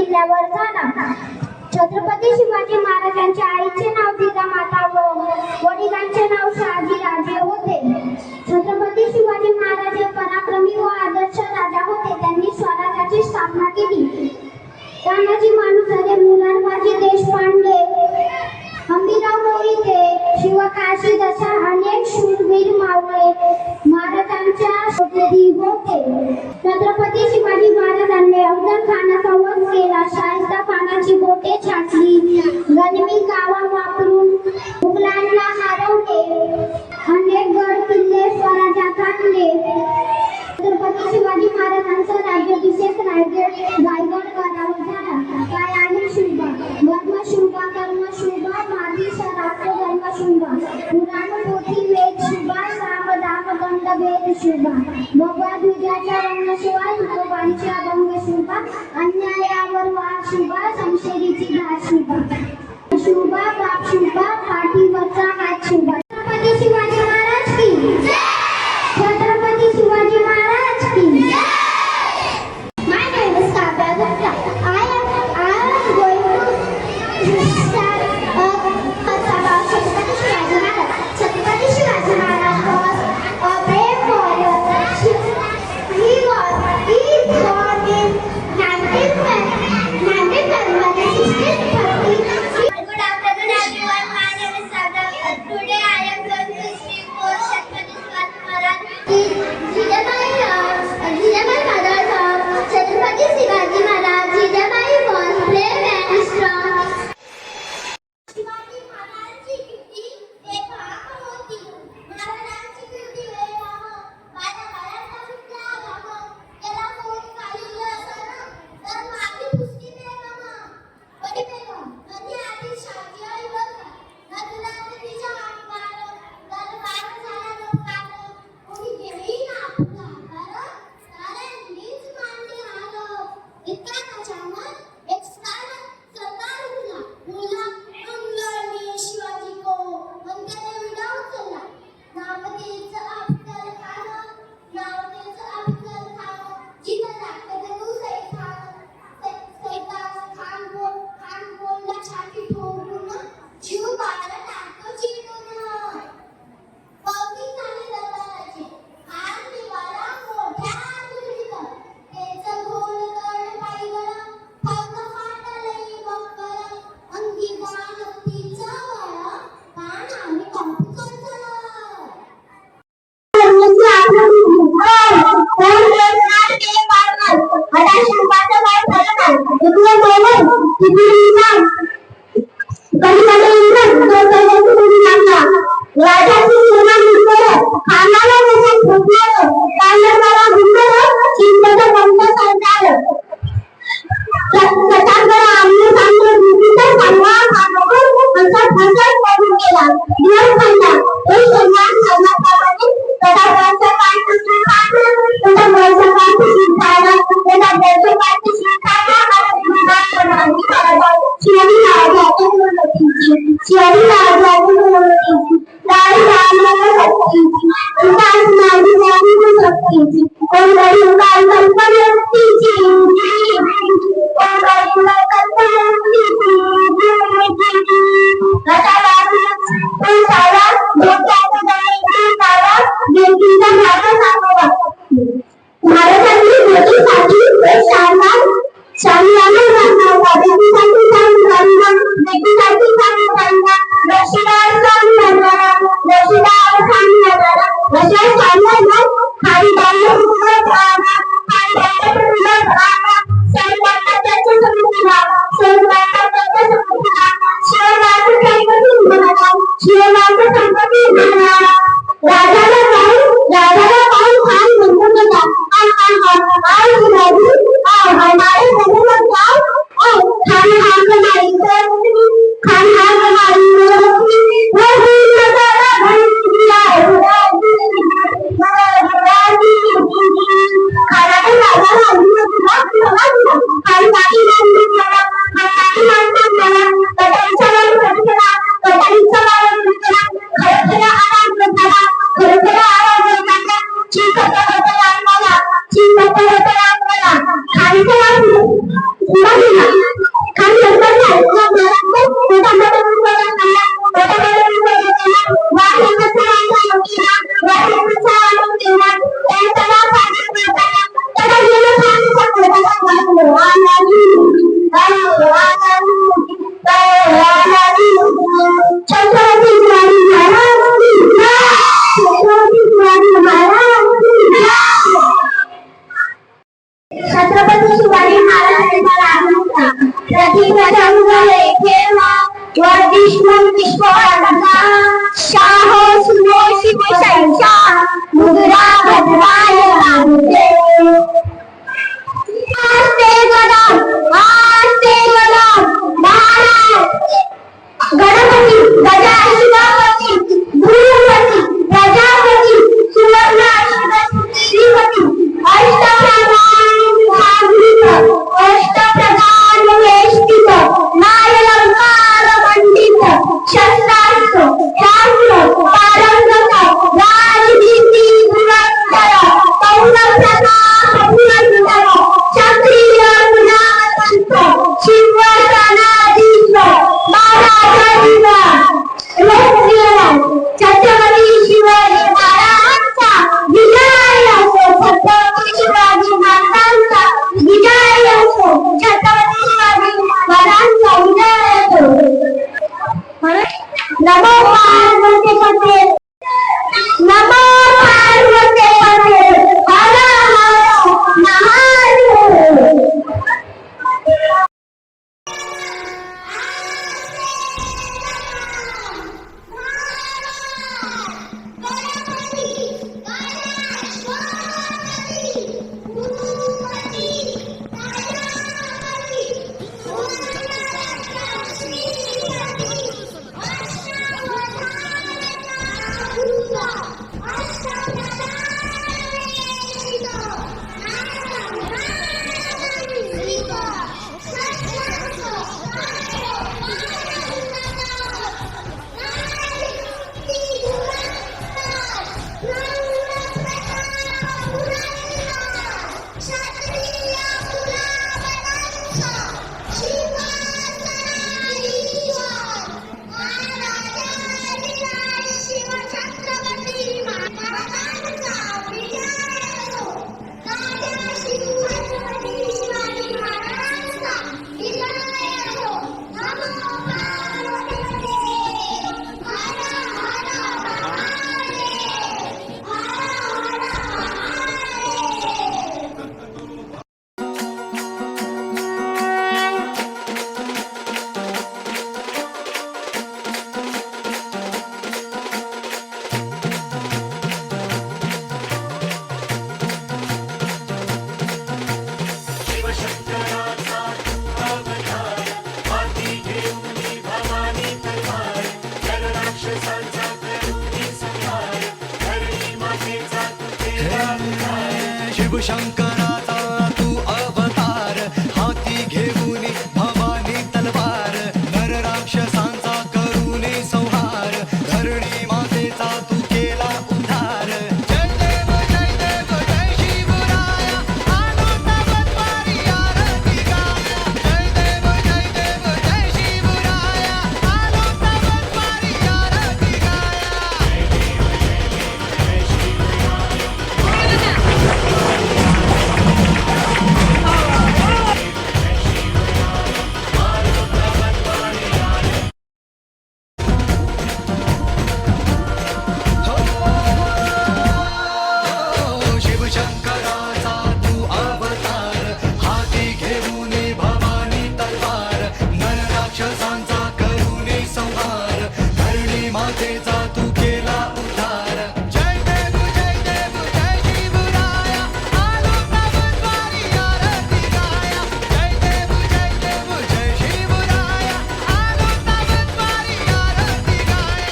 किल्ल्यावर झाला. छत्रपती शिवाजी महाराजांच्या आईचे नाव जिजामाता व वडिलांचे नाव शहाजीराजे होते. छत्रपती शिवाजी महाराज हे पराक्रमी व आदर्श राजा होते. त्यांनी स्वराज्याची स्थापना केली. तानाजी मालुसरे, मुरारबाजी देशपांडे, हंबीरराव मोहिते, शिवकाशी अशा अनेक शूरवीर मावळे महाराजांच्या सोबती होते. छत्रपती शिवाजी महाराजांनी अफजल खानाचा वध केला. शाहिस्ता खानाची बोटे छाटली. गनिमी कावा वापरून मुघलांना हरवले. अनेक गड किल्ले स्वराज्यात आणले. छत्रपती शिवाजी महाराजांचा राज्याभिषेक रायगड गडावर झाला. काय आहे शुभ? धर्म शुभ, कर्म शुभ, माती सरात्र धर्म शुभ, पुराण पोथी वेद शुभ, साम दाम दंड भेद शुभ, भगवा ध्वजाचा रंग शुभ, तुकोबांचे अभंग शुभ, अन्यायावर वाद शुभ, संशयीची धार शुभ, शुभ बाप शुभ, पाठीवरचा हात शुभ. छत्रपती शिवाजी महाराज की छत्रपती शिवाजी महाराज की. My name is Kavya Gupta. I am going to start about Chhatrapati Shivaji Maharaj. Chhatrapati Shivaji Maharaj was a brave warrior. He is born in 1930. Good afternoon, everyone. My name is Sadha. Today I am going to speak for Chhatrapati Shivaji Maharaj. Jijabai mother Chhatrapati Shivaji Maharaj. Jijabai was brave and strong. Shivaji महाराजांची कीर्ती एक भाग होती. महाराजांची कीर्ती वेळाम माझ्या बाळांना सुटला गाम. त्याला कोण काढिलं असं तर माती पुसकी दे गाम. बडी बेगा नदी आधी शाजी आई बघा. नदीला तिच्या अंगार दरबार झाला लोकांना. कोणी घेई ना आपला आधार. ताऱ्यांनीच मांडली हाल. इतका त्याच्यावर एक सरदार उठला. बोला मंगळनी शिवाजी को मंत्र्याने विडा उचलला. नामतेचं अफजल खान, नामतेचं अफजल खान, जिथं लागतं तू सैतान खान बोलला छाती ठोकून. जीव बाळाला टाकतो चिडून. पावती झाले दरबाराचे हार निवारा मोठ्या आतुरीत. त्याचं घोळ कड पायगड फावतं फाटलंय बक्कल. अंगी गाण तिचं वळ कान आणि कापू चंचल. राजाला छत्रपती शिवाजी महाराजांचा राजमुद्रा प्रतिप्रथम झाले केव्हा वर्धिष्णू विश्वकर्मा शाह सुनो शिवशैषा मुद्रा भद्राय राजते आस्ते गदा महाराज गणपती गजा शिवापती गुरुपती प्रजापती सुवर्ण श्रीपती अष्टप्रधान वेष्टित नायलंकार मंडित शस्त्रास्त्र शास्त्र पारंगत राजनीती गुणस्तर पौर प्रताप पुरंदर क्षत्रिय गुणावंत शिव सनाधीश्वर महाराजांचा लोकप्रिय छत्रपती शिवाजी महाराजांचा विजय असो छत्रपती शिवाजी महाराजांचा विजय असो छत्रपती शिवाजी महाराजांचा विजय असो नमो पार्वती पते नमो पार्वती पते हर हर महादेव शिवशंकराचा तू अवतार हाती घेऊन भवानी तलवार नर राक्षसांचा करूने संहार धरणी मातेचा तू केला उद्धार जय देव जय शिवराया आलो तवत्वारी आरती गाया जय देव जय शिवराया आलो तवत्वारी आरती शिवशंकराचा तू अवतार हाती घेऊन भवानी तलवार नर राक्षसांचा करूने संहार धरणी मातेचा तू केला उद्धार जय देव जय शिवराया आलो तवत्वारी आरती गाया जय देव जय शिवराया आलो तवत्वारी आरती गाया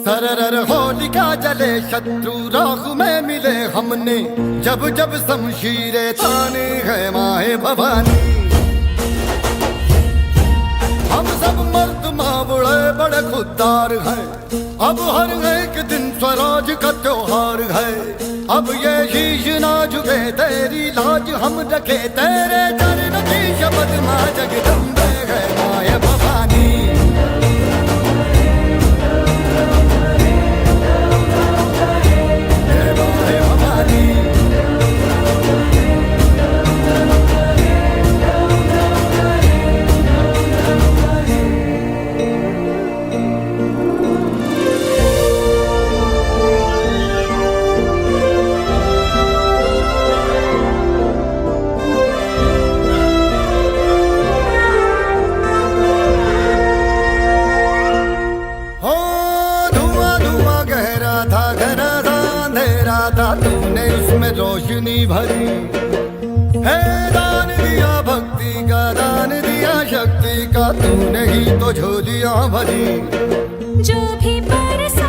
सरर होलिका जले शत्रु राहु में मिले ले हमने जब जब शमशीरें तानी है माए भवानी। हम सब मर्द मावड़े बड़े खुददार हैं, अब हर एक दिन स्वराज का त्योहार है। अब ये शीश ना झुके तेरी लाज हम रखे, तेरे चरण की शपथ माँ जगदम्बे है माए भवानी। जय माए भवानी। तूने उसमें रोशनी भरी है, दान दिया भक्ति का, दान दिया शक्ति का, तूने ही तो झोलियां भरी। जो भी बरसा